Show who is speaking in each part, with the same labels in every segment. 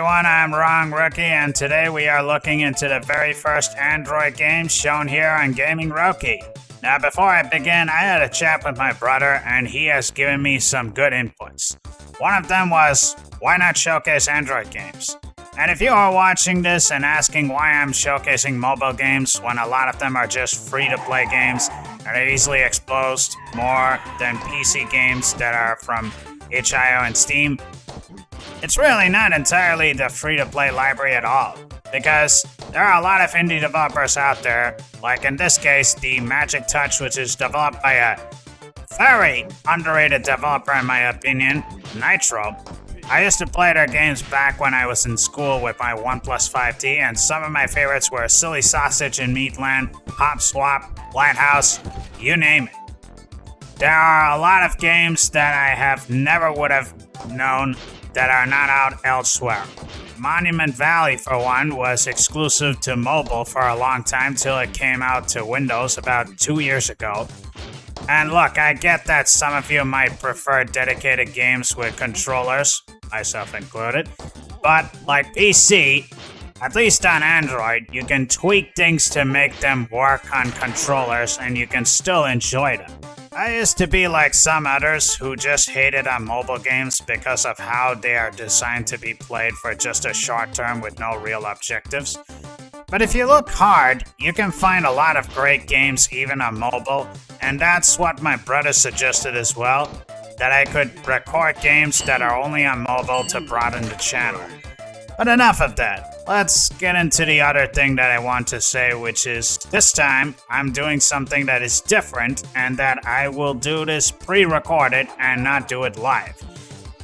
Speaker 1: everyone, I'm Wrong Rookie, and today we are looking into the very first Android game shown here on Gaming Rookie. Now, before I begin, I had a chat with my brother, and he has given me some good inputs. One of them was, why not showcase Android games? And if you are watching this and asking why I'm showcasing mobile games when a lot of them are just free-to-play games and are easily exposed more than PC games that are from itch.io and Steam, it's really not entirely the free-to-play library at all, because there are a lot of indie developers out there, like in this case, the Magic Touch, which is developed by a very underrated developer in my opinion, Nitrome. I used to play their games back when I was in school with my 1+5T, and some of my favorites were Silly Sausage in Meatland, Hop Swap, Lighthouse, you name it. There are a lot of games that I have never would have known that are not out elsewhere. Monument Valley, for one, was exclusive to mobile for a long time till it came out to Windows about 2 years ago. And look, I get that some of you might prefer dedicated games with controllers, myself included, but like PC, at least on Android, you can tweak things to make them work on controllers and you can still enjoy them. I used to be like some others who just hated on mobile games because of how they are designed to be played for just a short term with no real objectives. But if you look hard, you can find a lot of great games even on mobile, and that's what my brother suggested as well, that I could record games that are only on mobile to broaden the channel. But enough of that. Let's get into the other thing that I want to say, which is this time I'm doing something that is different and that I will do this pre-recorded and not do it live.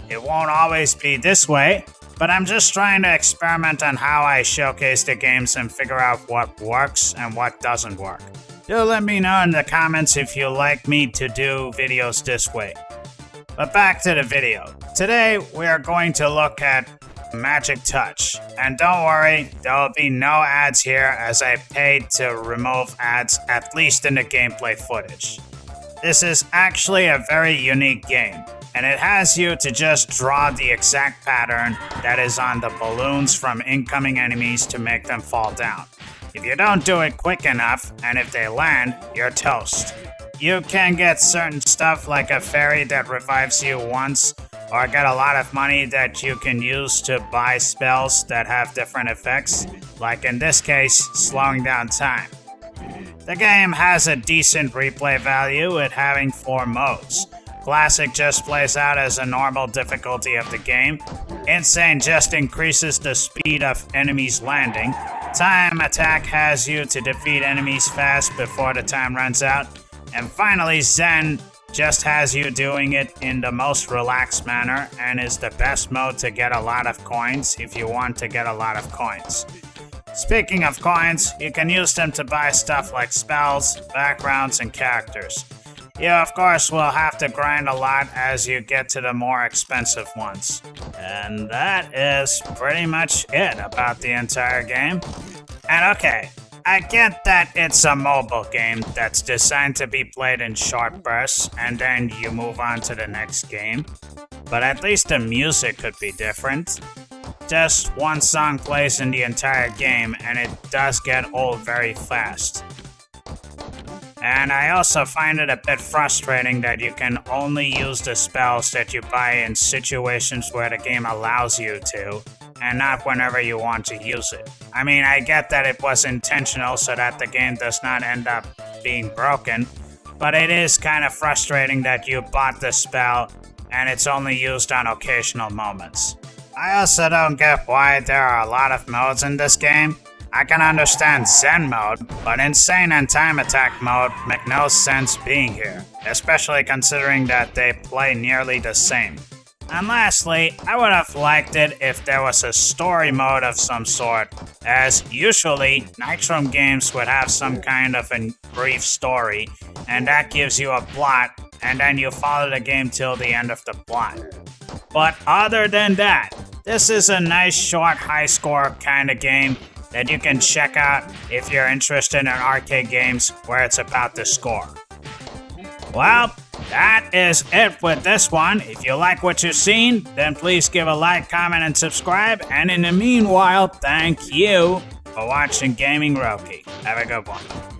Speaker 1: It won't always be this way, but I'm just trying to experiment on how I showcase the games and figure out what works and what doesn't work. Do let me know in the comments if you like me to do videos this way. But back to the video. Today we are going to look at Magic Touch. And don't worry, there will be no ads here as I paid to remove ads, at least in the gameplay footage. This is actually a very unique game, and it has you to just draw the exact pattern that is on the balloons from incoming enemies to make them fall down. If you don't do it quick enough, and if they land, you're toast. You can get certain stuff like a fairy that revives you once, or get a lot of money that you can use to buy spells that have different effects, like in this case, slowing down time. The game has a decent replay value, it having 4 modes. Classic just plays out as a normal difficulty of the game. Insane just increases the speed of enemies landing. Time Attack has you to defeat enemies fast before the time runs out. And finally, Zen just has you doing it in the most relaxed manner and is the best mode to get a lot of coins if you want to get a lot of coins. Speaking of coins, you can use them to buy stuff like spells, backgrounds, and characters. You of course will have to grind a lot as you get to the more expensive ones. And that is pretty much it about the entire game. And okay, I get that it's a mobile game that's designed to be played in short bursts and then you move on to the next game, but at least the music could be different. Just one song plays in the entire game and it does get old very fast. And I also find it a bit frustrating that you can only use the spells that you buy in situations where the game allows you to, and not whenever you want to use it. I mean, I get that it was intentional so that the game does not end up being broken, but it is kind of frustrating that you bought the spell and it's only used on occasional moments. I also don't get why there are a lot of modes in this game. I can understand Zen mode, but Insane and Time Attack mode make no sense being here, especially considering that they play nearly the same. And lastly, I would have liked it if there was a story mode of some sort, as usually Nitrome games would have some kind of a brief story, and that gives you a plot, and then you follow the game till the end of the plot. But other than that, this is a nice short high score kind of game that you can check out if you're interested in arcade games where it's about the score. Well, that is it with this one. If you like what you've seen, then please give a like, comment, and subscribe. And in the meanwhile, thank you for watching Gaming Roki. Have a good one.